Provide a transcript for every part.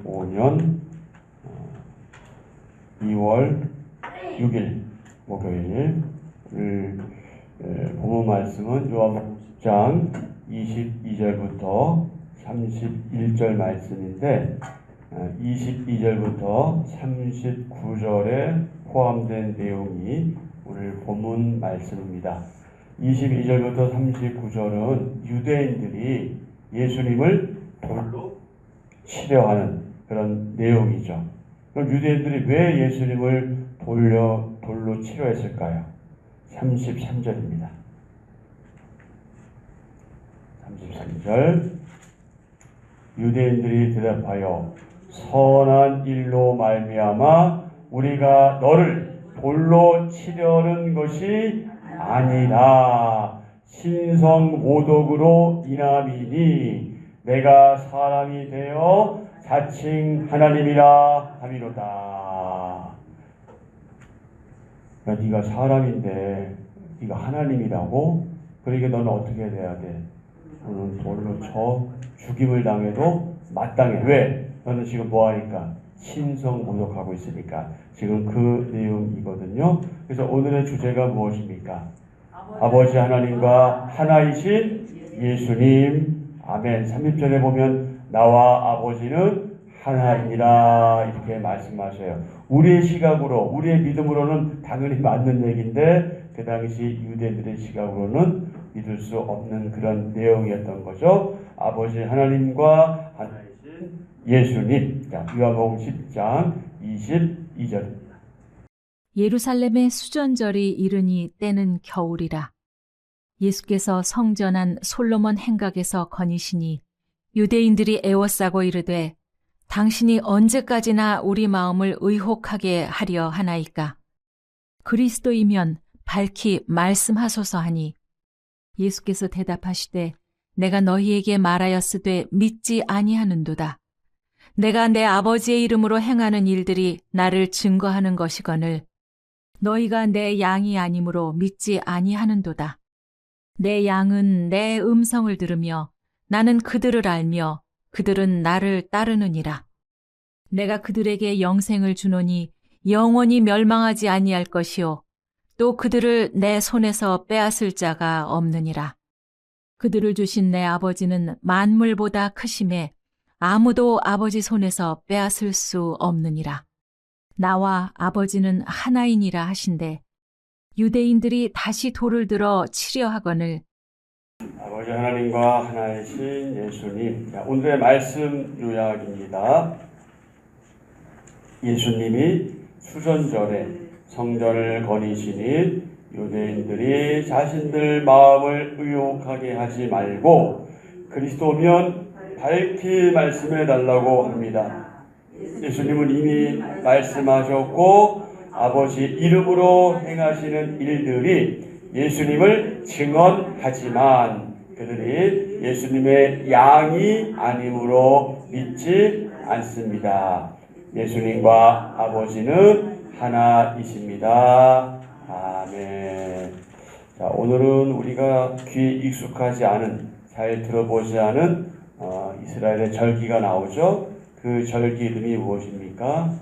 2025년 2월 6일 목요일 본문 말씀은 요한복음 10장 22절부터 31절 말씀인데 22절부터 39절에 포함된 내용이 오늘 본문 말씀입니다. 22절부터 39절은 유대인들이 예수님을 돌로 치려하는 그런 내용이죠. 그럼 유대인들이 왜 예수님을 돌로 치려했을까요? 33절입니다. 33절 유대인들이 대답하여 선한 일로 말미암아 우리가 너를 돌로 치려는 것이 아니라 신성 모독으로 인함이니 내가 사람이 되어 자칭 하나님이라 함이로다. 네가 사람인데 네가 하나님이라고? 그러니까 너는 어떻게 돼야 돼? 너는 돌로 쳐 죽임을 당해도 마땅해. 왜? 너는 지금 뭐하니까? 신성 모독하고 있으니까. 지금 그 내용이거든요. 그래서 오늘의 주제가 무엇입니까? 아버지 하나님과 하나이신 예수님. 아멘. 30절에 보면 나와 아버지는 하나이니라 이렇게 말씀하셔요. 우리의 시각으로, 우리의 믿음으로는 당연히 맞는 얘기인데 그 당시 유대인들의 시각으로는 믿을 수 없는 그런 내용이었던 거죠. 아버지 하나님과 하나이신 예수님. 자, 요한복음 10장 22절입니다. 예루살렘의 수전절이 이르니 때는 겨울이라. 예수께서 성전한 솔로몬 행각에서 거니시니 유대인들이 애워싸고 이르되 당신이 언제까지나 우리 마음을 의혹하게 하려 하나이까. 그리스도이면 밝히 말씀하소서 하니 예수께서 대답하시되 내가 너희에게 말하였으되 믿지 아니하는도다. 내가 내 아버지의 이름으로 행하는 일들이 나를 증거하는 것이거늘 너희가 내 양이 아니므로 믿지 아니하는도다. 내 양은 내 음성을 들으며 나는 그들을 알며 그들은 나를 따르느니라. 내가 그들에게 영생을 주노니 영원히 멸망하지 아니할 것이요 또 그들을 내 손에서 빼앗을 자가 없느니라. 그들을 주신 내 아버지는 만물보다 크심에 아무도 아버지 손에서 빼앗을 수 없느니라. 나와 아버지는 하나이니라 하신대 유대인들이 다시 돌을 들어 치려 하거늘 아버지 하나님과 하나이신 예수님. 자, 오늘의 말씀 요약입니다. 예수님이 수전절에 성전을 거니시니 유대인들이 자신들 마음을 의혹하게 하지 말고 그리스도면 밝히 말씀해 달라고 합니다. 예수님은 이미 말씀하셨고 아버지 이름으로 행하시는 일들이 예수님을 증언하지만 그들이 예수님의 양이 아님으로 믿지 않습니다. 예수님과 아버지는 하나이십니다. 아멘. 자, 오늘은 우리가 귀에 익숙하지 않은, 잘 들어보지 않은 이스라엘의 절기가 나오죠. 그 절기 이름이 무엇입니까?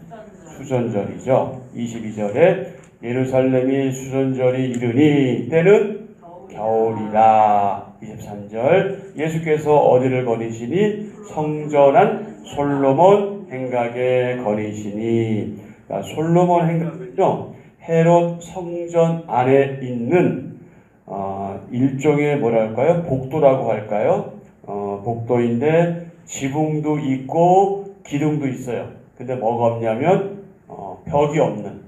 수전절이죠. 22절에 예루살렘이 수전절이 이르니 때는 겨울이라. 23절 예수께서 어디를 거니시니 성전한 솔로몬 행각에 거니시니. 솔로몬 행각은요 헤롯 성전 안에 있는 일종의 뭐랄까요? 복도라고 할까요? 복도인데 지붕도 있고 기둥도 있어요. 근데 뭐가 없냐면 벽이 없는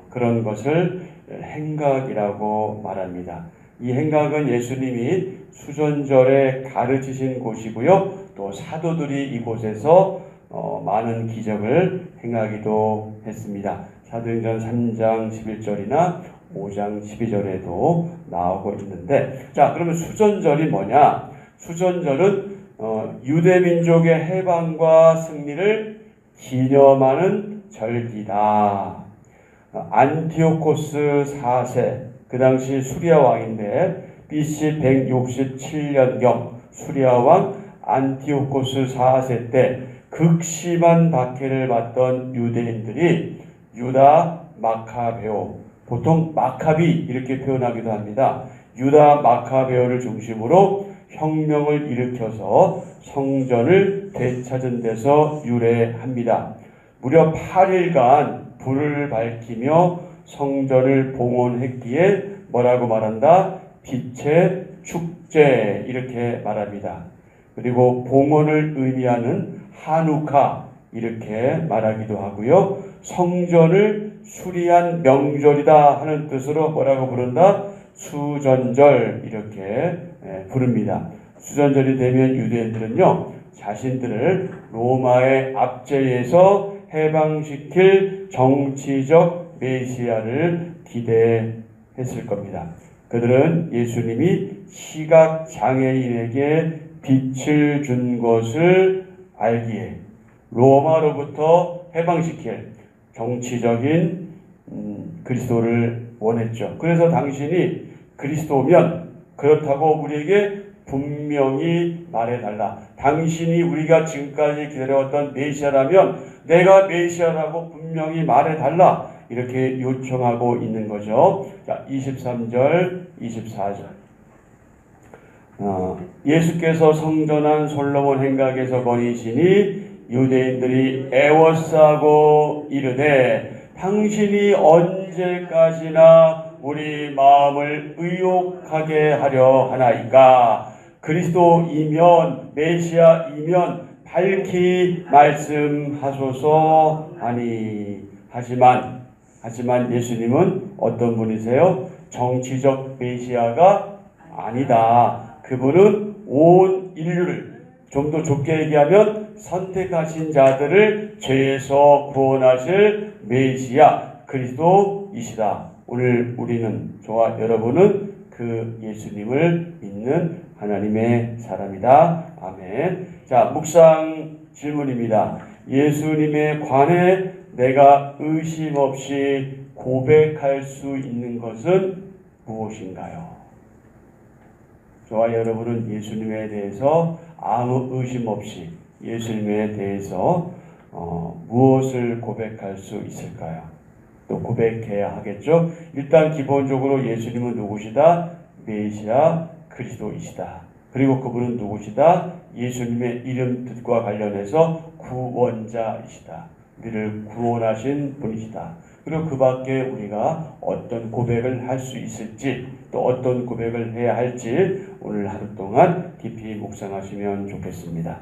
그런 것을 행각이라고 말합니다. 이 행각은 예수님이 수전절에 가르치신 곳이고요. 또 사도들이 이곳에서 많은 기적을 행하기도 했습니다. 사도행전 3장 11절이나 5장 12절에도 나오고 있는데, 자, 그러면 수전절이 뭐냐? 수전절은 유대민족의 해방과 승리를 기념하는 절기다. 안티오코스 4세, 그 당시 수리아 왕인데 BC 167년경 수리아 왕 안티오코스 4세 때 극심한 박해를 받던 유대인들이 유다 마카베오, 보통 마카비 이렇게 표현하기도 합니다. 유다 마카베오를 중심으로 혁명을 일으켜서 성전을 되찾은 데서 유래합니다. 무려 8일간 불을 밝히며 성전을 봉헌했기에 뭐라고 말한다? 빛의 축제 이렇게 말합니다. 그리고 봉헌을 의미하는 하누카 이렇게 말하기도 하고요. 성전을 수리한 명절이다 하는 뜻으로 뭐라고 부른다? 수전절 이렇게 부릅니다. 수전절이 되면 유대인들은요, 자신들을 로마의 압제에서 해방시킬 정치적 메시아를 기대했을 겁니다. 그들은 예수님이 시각장애인에게 빛을 준 것을 알기에 로마로부터 해방시킬 정치적인 그리스도를 원했죠. 그래서 당신이 그리스도면 그렇다고 우리에게 분명히 말해달라. 당신이 우리가 지금까지 기다려왔던 메시아라면 내가 메시아라고 분명히 말해달라. 이렇게 요청하고 있는 거죠. 자, 23절, 24절. 예수께서 성전한 솔로몬 행각에서 거니시니 유대인들이 애워싸고 이르되 당신이 언제까지나 우리 마음을 의욕하게 하려 하나이까. 그리스도이면 메시아이면 밝히 말씀하소서 하니. 하지만 예수님은 어떤 분이세요? 정치적 메시아가 아니다. 그분은 온 인류를, 좀 더 좁게 얘기하면 선택하신 자들을 죄에서 구원하실 메시아 그리스도이시다. 오늘 우리는, 저와 여러분은 그 예수님을 믿는 하나님의 사람이다. 아멘. 자, 묵상 질문입니다. 예수님에 관해 내가 의심 없이 고백할 수 있는 것은 무엇인가요? 저와 여러분은 예수님에 대해서 아무 의심 없이 예수님에 대해서 무엇을 고백할 수 있을까요? 또 고백해야 하겠죠? 일단 기본적으로 예수님은 누구시다? 메시아 그리스도이시다. 그리고 그분은 누구시다? 예수님의 이름 뜻과 관련해서 구원자이시다. 우리를 구원하신 분이시다. 그리고 그 밖에 우리가 어떤 고백을 할 수 있을지, 또 어떤 고백을 해야 할지 오늘 하루 동안 깊이 묵상하시면 좋겠습니다.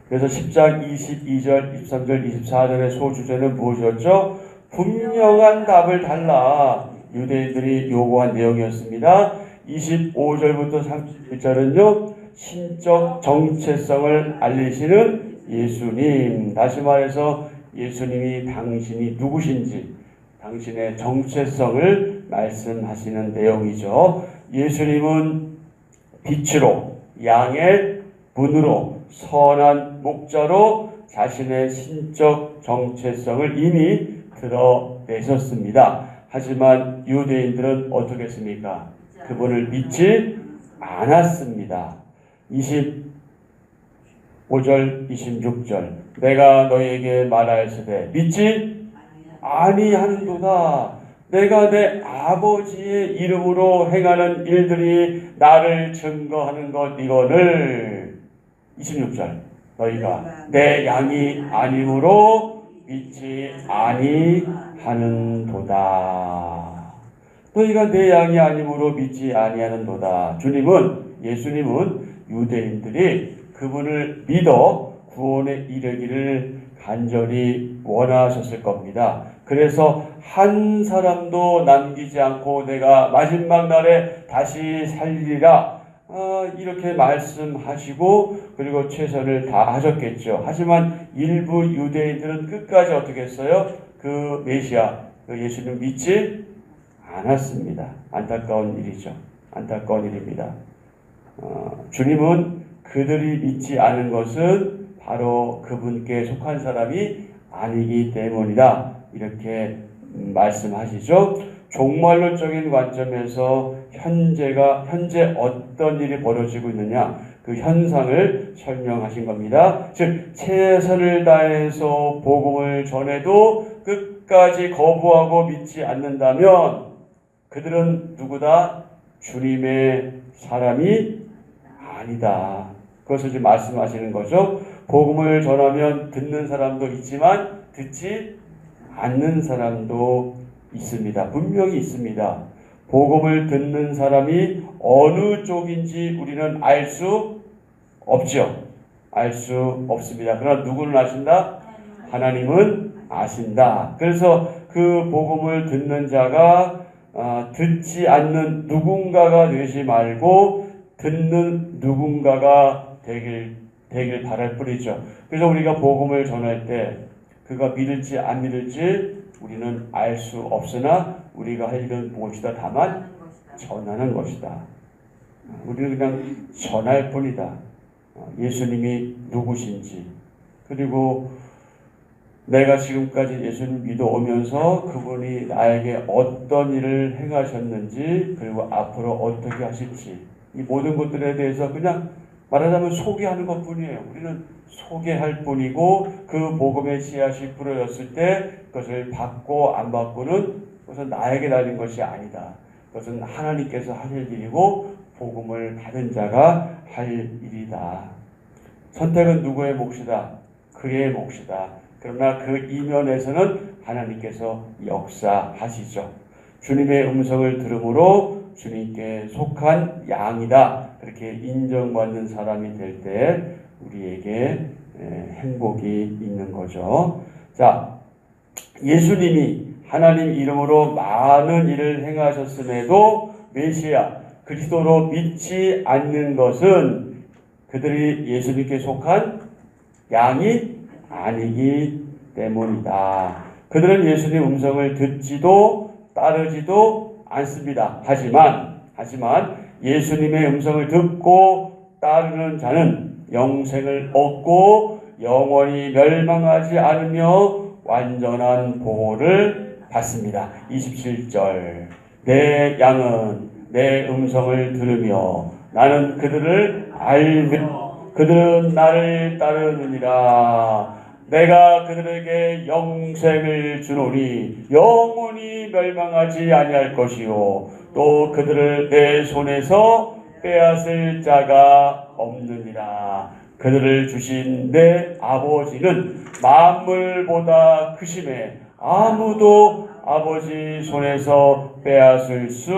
그래서 10장 22절, 23절, 24절의 소주제는 무엇이었죠? 분명한 답을 달라. 유대인들이 요구한 내용이었습니다. 25절부터 31절은요, 신적 정체성을 알리시는 예수님. 다시 말해서 예수님이 당신이 누구신지, 당신의 정체성을 말씀하시는 내용이죠. 예수님은 빛으로, 양의 문으로, 선한 목자로 자신의 신적 정체성을 이미 드러내셨습니다. 하지만 유대인들은 어떻게 했습니까? 그분을 믿지 않았습니다. 25절, 26절. 내가 너희에게 말하였으되 믿지 아니하는도다. 내가 내 아버지의 이름으로 행하는 일들이 나를 증거하는 것 이거를. 26절. 너희가 내 양이 아니므로 믿지 아니하는도다. 너희가 내 양이 아니므로 믿지 아니하는도다. 예수님은 유대인들이 그분을 믿어 구원에 이르기를 간절히 원하셨을 겁니다. 그래서 한 사람도 남기지 않고 내가 마지막 날에 다시 살리리라, 이렇게 말씀하시고 그리고 최선을 다하셨겠죠. 하지만 일부 유대인들은 끝까지 어떻게 했어요? 그 메시아, 그 예수님 믿지 않았습니다. 안타까운 일이죠. 안타까운 일입니다. 주님은 그들이 믿지 않은 것은 바로 그분께 속한 사람이 아니기 때문이다. 이렇게 말씀하시죠. 종말론적인 관점에서 현재 어떤 일이 벌어지고 있느냐? 그 현상을 설명하신 겁니다. 즉 최선을 다해서 복음을 전해도 끝까지 거부하고 믿지 않는다면 그들은 누구다? 주님의 사람이 아니다. 그것을 지금 말씀하시는 거죠. 복음을 전하면 듣는 사람도 있지만 듣지 않는 사람도 있습니다. 분명히 있습니다. 복음을 듣는 사람이 어느 쪽인지 우리는 알 수 없죠. 알 수 없습니다. 그러나 누구는 아신다? 하나님은 아신다. 그래서 그 복음을 듣는 자가 듣지 않는 누군가가 되지 말고 듣는 누군가가 되길 바랄 뿐이죠. 그래서 우리가 복음을 전할 때 그가 믿을지 안 믿을지 우리는 알 수 없으나 우리가 할 일은 무엇이다? 다만 전하는 것이다. 우리는 그냥 전할 뿐이다. 예수님이 누구신지, 그리고 내가 지금까지 예수님 믿어오면서 그분이 나에게 어떤 일을 행하셨는지, 그리고 앞으로 어떻게 하실지, 이 모든 것들에 대해서 그냥 말하자면 소개하는 것 뿐이에요. 우리는 소개할 뿐이고, 그 복음의 씨앗이 뿌려졌을 때 그것을 받고 안 받고는 그것은 나에게 달린 것이 아니다. 그것은 하나님께서 하실 일이고 복음을 받은 자가 할 일이다. 선택은 누구의 몫이다? 그의 몫이다. 그러나 그 이면에서는 하나님께서 역사하시죠. 주님의 음성을 들음으로 주님께 속한 양이다. 그렇게 인정받는 사람이 될 때 우리에게 행복이 있는 거죠. 자, 예수님이 하나님 이름으로 많은 일을 행하셨음에도 메시아 그리스도로 믿지 않는 것은 그들이 예수님께 속한 양이 아니기 때문이다. 그들은 예수님 음성을 듣지도 따르지도 않습니다. 하지만 예수님의 음성을 듣고 따르는 자는 영생을 얻고 영원히 멸망하지 않으며 완전한 보호를 받습니다. 27절 내 양은 내 음성을 들으며 나는 그들을 알며 그들은 나를 따르느니라. 내가 그들에게 영생을 주노니 영원히 멸망하지 아니할 것이요 또 그들을 내 손에서 빼앗을 자가 없느니라. 그들을 주신 내 아버지는 만물보다 크심에 아무도 아버지 손에서 빼앗을 수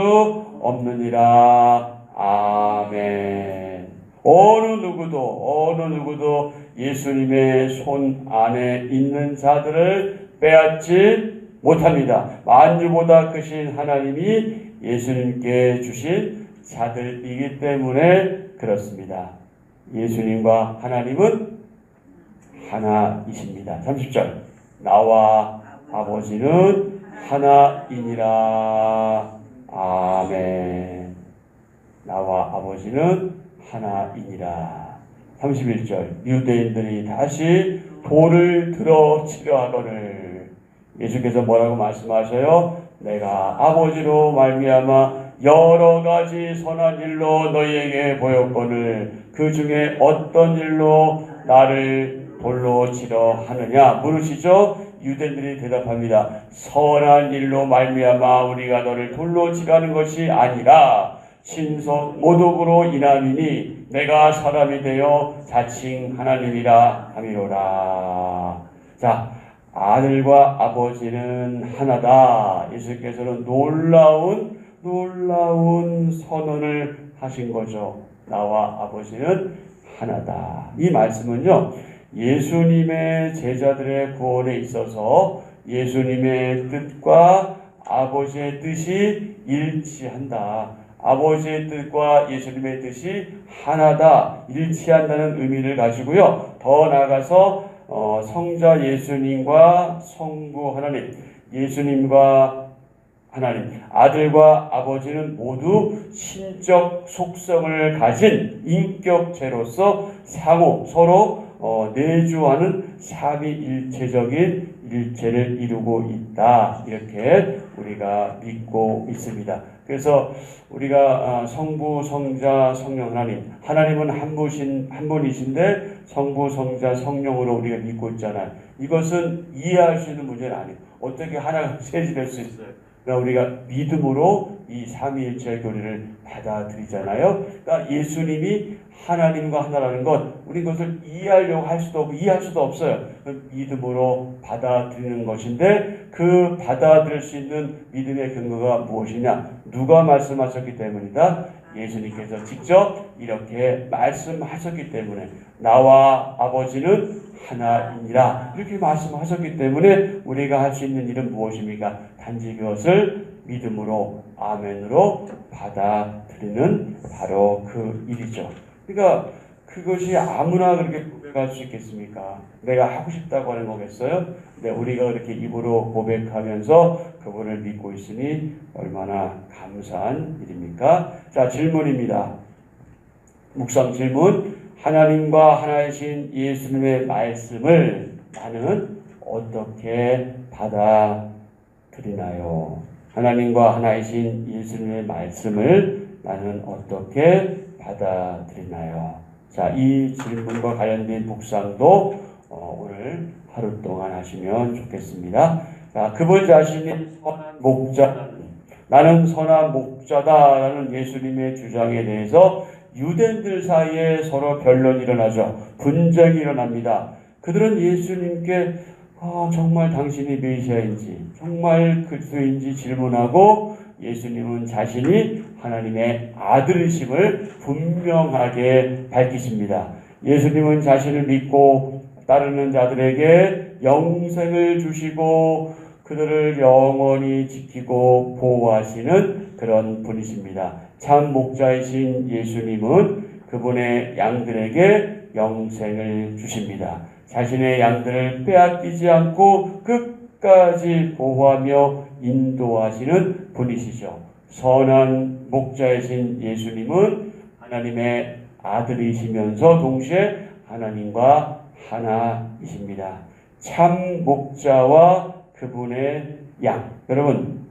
없느니라. 아멘. 어느 누구도 예수님의 손 안에 있는 자들을 빼앗지 못합니다. 만유보다 크신 하나님이 예수님께 주신 자들이기 때문에 그렇습니다. 예수님과 하나님은 하나이십니다. 30절 나와 아버지는 하나이니라. 아멘. 나와 아버지는 하나이니라. 31절 유대인들이 다시 돌을 들어 치려 하거늘 예수께서 뭐라고 말씀하셔요? 내가 아버지로 말미암아 여러 가지 선한 일로 너희에게 보였거늘 그 중에 어떤 일로 나를 돌로 치려 하느냐 물으시죠? 유대인들이 대답합니다. 선한 일로 말미암아 우리가 너를 돌로 치라는 것이 아니라 신성 모독으로 인함이니 내가 사람이 되어 자칭 하나님이라 함이로라. 자, 아들과 아버지는 하나다. 예수께서는 놀라운 선언을 하신 거죠. 나와 아버지는 하나다. 이 말씀은요, 예수님의 제자들의 구원에 있어서 예수님의 뜻과 아버지의 뜻이 일치한다. 아버지의 뜻과 예수님의 뜻이 하나다, 일치한다는 의미를 가지고요. 더 나아가서 성자 예수님과 성부 하나님, 예수님과 하나님, 아들과 아버지는 모두 신적 속성을 가진 인격체로서 상호 서로 내주하는 삼위일체적인 일체를 이루고 있다. 이렇게 우리가 믿고 있습니다. 그래서 우리가 성부, 성자, 성령 하나님은 한 분이신데 성부, 성자, 성령으로 우리가 믿고 있잖아요. 이것은 이해할 수 있는 문제는 아니에요. 어떻게 하나가 셋이 될 수 있어요? 그러니까 우리가 믿음으로 이 삼위일체 교리를 받아들이잖아요. 그러니까 예수님이 하나님과 하나라는 것, 우리 그것을 이해하려고 할 수도 없고 이해할 수도 없어요. 믿음으로 받아들이는 것인데 그 받아들일 수 있는 믿음의 근거가 무엇이냐? 누가 말씀하셨기 때문이다. 예수님께서 직접 이렇게 말씀하셨기 때문에 나와 아버지는 하나이니라 이렇게 말씀하셨기 때문에 우리가 할 수 있는 일은 무엇입니까? 단지 그것을 믿음으로 아멘으로 받아들이는 바로 그 일이죠. 그러니까 그것이 아무나 그렇게 고백할 수 있겠습니까? 내가 하고 싶다고 하는 거겠어요? 근데 우리가 그렇게 입으로 고백하면서 그분을 믿고 있으니 얼마나 감사한 일입니까? 자, 질문입니다. 묵상 질문. 하나님과 하나이신 예수님의 말씀을 나는 어떻게 받아들이나요? 하나님과 하나이신 예수님의 말씀을 나는 어떻게 받아들이나요? 자, 이 질문과 관련된 묵상도 오늘 하루 동안 하시면 좋겠습니다. 자, 그분 자신이 선한 목자, 나는 선한 목자다라는 예수님의 주장에 대해서 유대인들 사이에 서로 변론이 일어나죠. 분쟁이 일어납니다. 그들은 예수님께 정말 당신이 메시아인지 정말 그리스도인지 질문하고 예수님은 자신이 하나님의 아들이심을 분명하게 밝히십니다. 예수님은 자신을 믿고 따르는 자들에게 영생을 주시고 그들을 영원히 지키고 보호하시는 그런 분이십니다. 참 목자이신 예수님은 그분의 양들에게 영생을 주십니다. 자신의 양들을 빼앗기지 않고 끝까지 보호하며 인도하시는 분이시죠. 선한 목자이신 예수님은 하나님의 아들이시면서 동시에 하나님과 하나이십니다. 참 목자와 그분의 양. 여러분,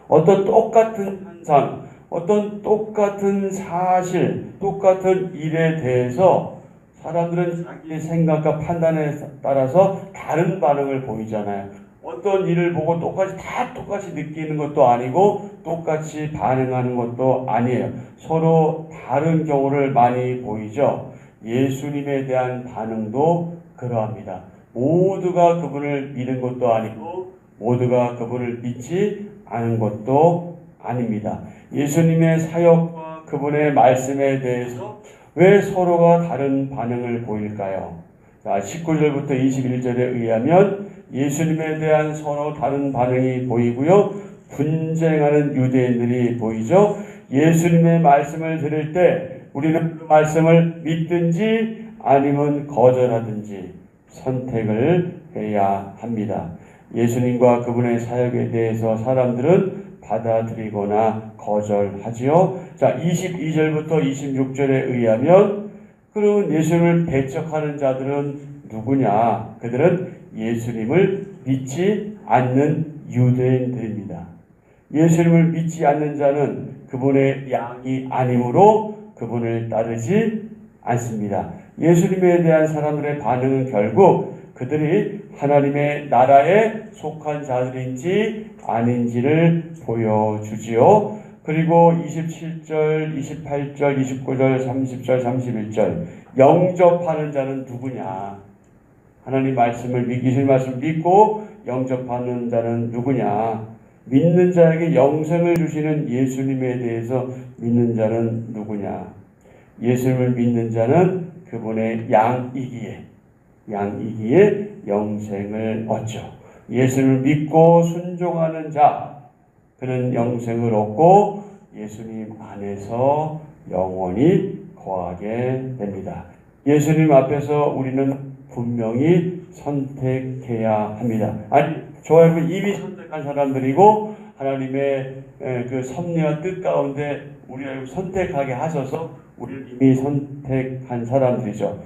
어떤 똑같은 현상, 어떤 똑같은 사실, 똑같은 일에 대해서 사람들은 자기의 생각과 판단에 따라서 다른 반응을 보이잖아요. 어떤 일을 보고 똑같이 느끼는 것도 아니고 똑같이 반응하는 것도 아니에요. 서로 다른 경우를 많이 보이죠. 예수님에 대한 반응도 그러합니다. 모두가 그분을 믿는 것도 아니고 모두가 그분을 믿지 않은 것도 아닙니다. 예수님의 사역과 그분의 말씀에 대해서 왜 서로가 다른 반응을 보일까요? 자, 19절부터 21절에 의하면 예수님에 대한 서로 다른 반응이 보이고요. 분쟁하는 유대인들이 보이죠. 예수님의 말씀을 들을 때 우리는 그 말씀을 믿든지 아니면 거절하든지 선택을 해야 합니다. 예수님과 그분의 사역에 대해서 사람들은 받아들이거나 거절하지요. 자, 22절부터 26절에 의하면 그러면 예수님을 배척하는 자들은 누구냐? 그들은 예수님을 믿지 않는 유대인들입니다. 예수님을 믿지 않는 자는 그분의 양이 아니므로 그분을 따르지 않습니다. 예수님에 대한 사람들의 반응은 결국 그들이 하나님의 나라에 속한 자들인지 아닌지를 보여주지요. 그리고 27절, 28절, 29절, 30절, 31절 영접하는 자는 누구냐? 하나님 말씀을 예수님 말씀을 믿고 영접하는 자는 누구냐? 믿는 자에게 영생을 주시는 예수님에 대해서 믿는 자는 누구냐? 예수님을 믿는 자는 그분의 양이기에 영생을 얻죠. 예수님을 믿고 순종하는 자, 그는 영생을 얻고 예수님 안에서 영원히 거하게 됩니다. 예수님 앞에서 우리는 분명히 선택해야 합니다. 아니, 저와 여러분 이미 선택한 사람들이고 하나님의 그 섭리와 뜻 가운데 우리를 선택하게 하셔서 우리를 이미 선택한 사람들이죠.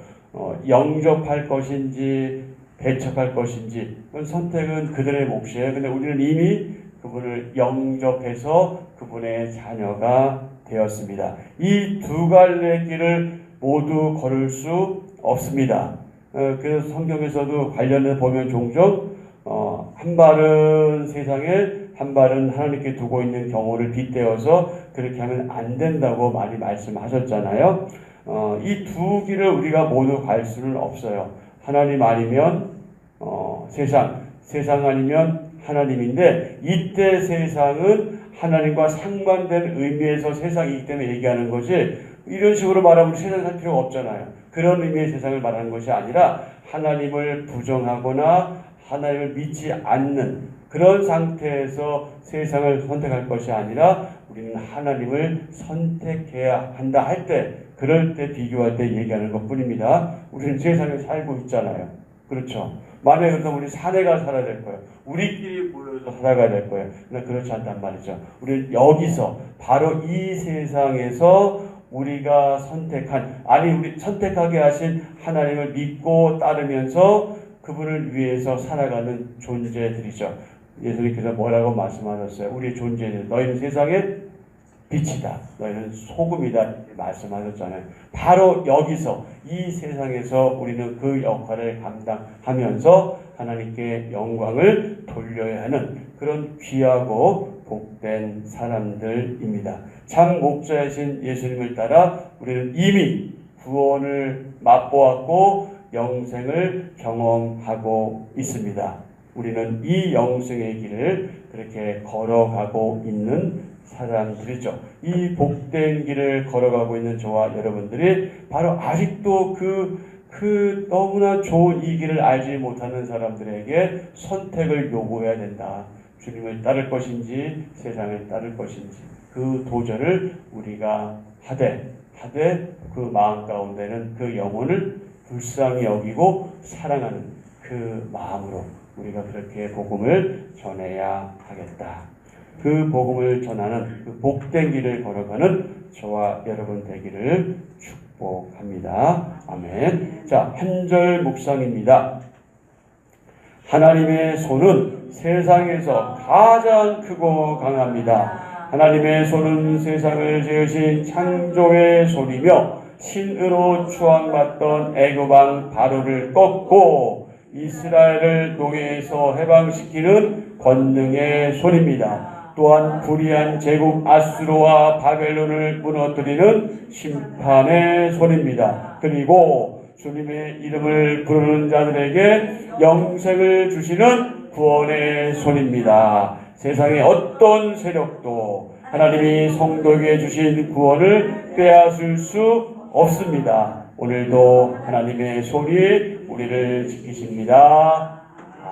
영접할 것인지 배척할 것인지 그건 선택은 그들의 몫이에요. 근데 우리는 이미 그분을 영접해서 그분의 자녀가 되었습니다. 이 두 갈래 길을 모두 걸을 수 없습니다. 그래서 성경에서도 관련해 보면 종종 한 발은 세상에 한 발은 하나님께 두고 있는 경우를 빗대어서 그렇게 하면 안 된다고 많이 말씀하셨잖아요. 이 두 길을 우리가 모두 갈 수는 없어요. 하나님 아니면 세상 아니면 하나님인데, 이때 세상은 하나님과 상반된 의미에서 세상이기 때문에 얘기하는 거지, 이런 식으로 말하면 세상 살 필요가 없잖아요. 그런 의미의 세상을 말하는 것이 아니라 하나님을 부정하거나 하나님을 믿지 않는 그런 상태에서 세상을 선택할 것이 아니라 우리는 하나님을 선택해야 한다 할 때, 그럴 때 비교할 때 얘기하는 것 뿐입니다. 우리는 세상에 살고 있잖아요. 그렇죠? 만약에 그렇다면 우리 사내가 살아야 될 거예요. 우리끼리 모여서 살아가야 될 거예요. 그러나 그렇지 않단 말이죠. 우리는 여기서 바로 이 세상에서 우리가 우리 선택하게 하신 하나님을 믿고 따르면서 그분을 위해서 살아가는 존재들이죠. 예수님께서 뭐라고 말씀하셨어요? 우리의 존재는 너희는 세상의 빛이다. 너희는 소금이다. 이렇게 말씀하셨잖아요. 바로 여기서 이 세상에서 우리는 그 역할을 감당하면서 하나님께 영광을 돌려야 하는 그런 귀하고 복된 사람들입니다. 참 목자이신 예수님을 따라 우리는 이미 구원을 맛보았고 영생을 경험하고 있습니다. 우리는 이 영생의 길을 그렇게 걸어가고 있는 사람들이죠. 이 복된 길을 걸어가고 있는 저와 여러분들이 바로 아직도 그 너무나 좋은 이 길을 알지 못하는 사람들에게 선택을 요구해야 된다. 주님을 따를 것인지 세상을 따를 것인지 그 도전을 우리가 하되 그 마음 가운데는 그 영혼을 불쌍히 여기고 사랑하는 그 마음으로 우리가 그렇게 복음을 전해야 하겠다. 그 복음을 전하는 그 복된 길을 걸어가는 저와 여러분 되기를 축복합니다. 아멘. 자, 한 절 묵상입니다. 하나님의 손은 세상에서 가장 크고 강합니다. 하나님의 손은 세상을 지으신 창조의 손이며 신으로 추앙받던 애굽 왕 바로를 꺾고 이스라엘을 노예에서 해방시키는 권능의 손입니다. 또한 불의한 제국 아수르와 바벨론을 무너뜨리는 심판의 손입니다. 그리고 주님의 이름을 부르는 자들에게 영생을 주시는 구원의 손입니다. 세상의 어떤 세력도 하나님이 성도에게 주신 구원을 빼앗을 수 없습니다. 오늘도 하나님의 손이 우리를 지키십니다.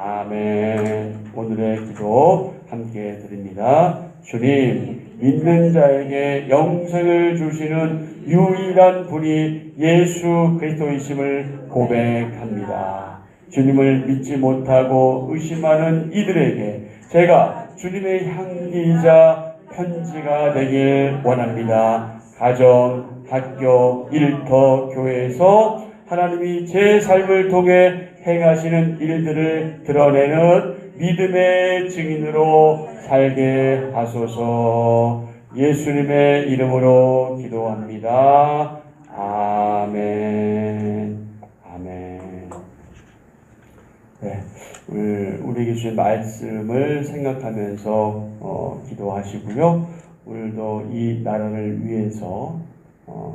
아멘. 오늘의 기도 함께 드립니다. 주님, 믿는 자에게 영생을 주시는 유일한 분이 예수 그리스도이심을 고백합니다. 주님을 믿지 못하고 의심하는 이들에게 제가 주님의 향기이자 편지가 되길 원합니다. 가정, 학교, 일터, 교회에서 하나님이 제 삶을 통해 행하시는 일들을 드러내는 믿음의 증인으로 살게 하소서. 예수님의 이름으로 기도합니다. 아멘. 아멘. 네, 우리에게 주신 말씀을 생각하면서 기도하시고요. 오늘도 이 나라를 위해서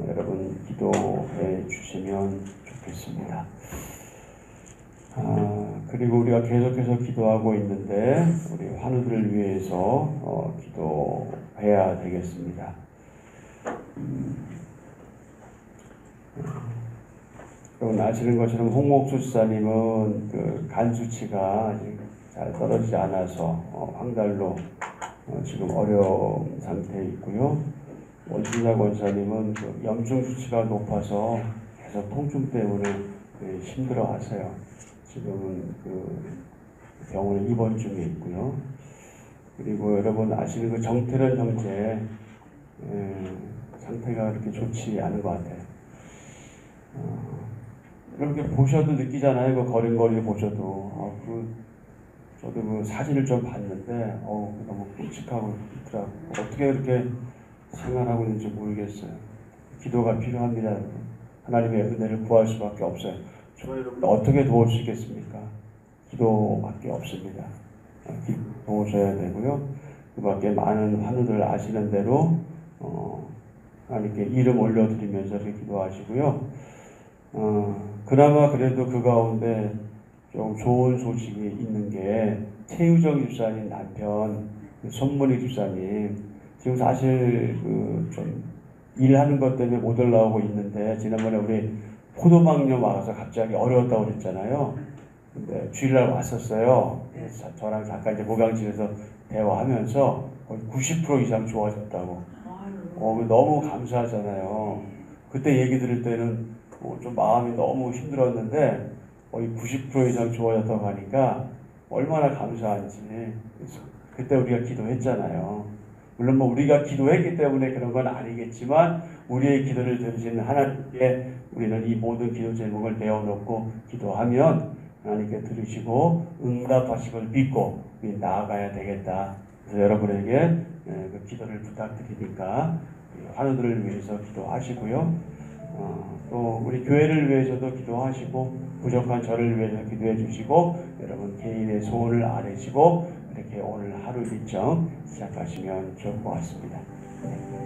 여러분 기도해 주시면 좋겠습니다. 그리고 우리가 계속해서 기도하고 있는데 우리 환우들을 위해서 기도해야 되겠습니다. 여러분 아시는 것처럼 홍옥수 지사님은 그 간 수치가 아직 잘 떨어지지 않아서 황달로 지금 어려운 상태에 있고요. 원순자 권사님은 그 염증 수치가 높아서 계속 통증 때문에 힘들어하세요. 지금은 그 병원에 입원 중에 있고요. 그리고 여러분 아시는 그 정태련 형제 상태가 그렇게 좋지 않은 것 같아요. 그렇게 보셔도 느끼잖아요. 그 걸음걸이 보셔도 그 저도 그 사진을 좀 봤는데 너무 끔찍하고 있더라고. 어떻게 그렇게 생활하고 있는지 모르겠어요. 기도가 필요합니다. 여러분. 하나님의 은혜를 구할 수밖에 없어요. 저 여러분 어떻게 도울 수 있겠습니까? 기도밖에 없습니다. 도우셔야 되고요. 그 밖에 많은 환우들 아시는 대로 하나님께 이름 올려드리면서 이렇게 기도하시고요. 그나마 그래도 그 가운데 좀 좋은 소식이 있는 게 최유정 집사님 남편 손문희 집사님 지금 사실 좀 일하는 것 때문에 못 올라오고 있는데 지난번에 우리 포도막염 와서 갑자기 어려웠다고 그랬잖아요. 근데 주일날 왔었어요. 저랑 잠깐 이제 목양실에서 대화하면서 거의 90% 이상 좋아졌다고. 너무 감사하잖아요. 그때 얘기 들을 때는 좀 마음이 너무 힘들었는데 거의 90% 이상 좋아졌다고 하니까 얼마나 감사한지. 그래서 그때 우리가 기도했잖아요. 물론 뭐 우리가 기도했기 때문에 그런 건 아니겠지만 우리의 기도를 들으시는 하나님께 우리는 이 모든 기도 제목을 내어놓고 기도하면 하나님께 들으시고 응답하시고 믿고 우리 나아가야 되겠다. 그래서 여러분에게 그 기도를 부탁드리니까 환우들을 위해서 기도하시고요. 또 우리 교회를 위해서도 기도하시고 부족한 저를 위해서 기도해 주시고 여러분 개인의 소원을 아뢰시고 이렇게 오늘 하루 일정 시작하시면 좋을 것 같습니다.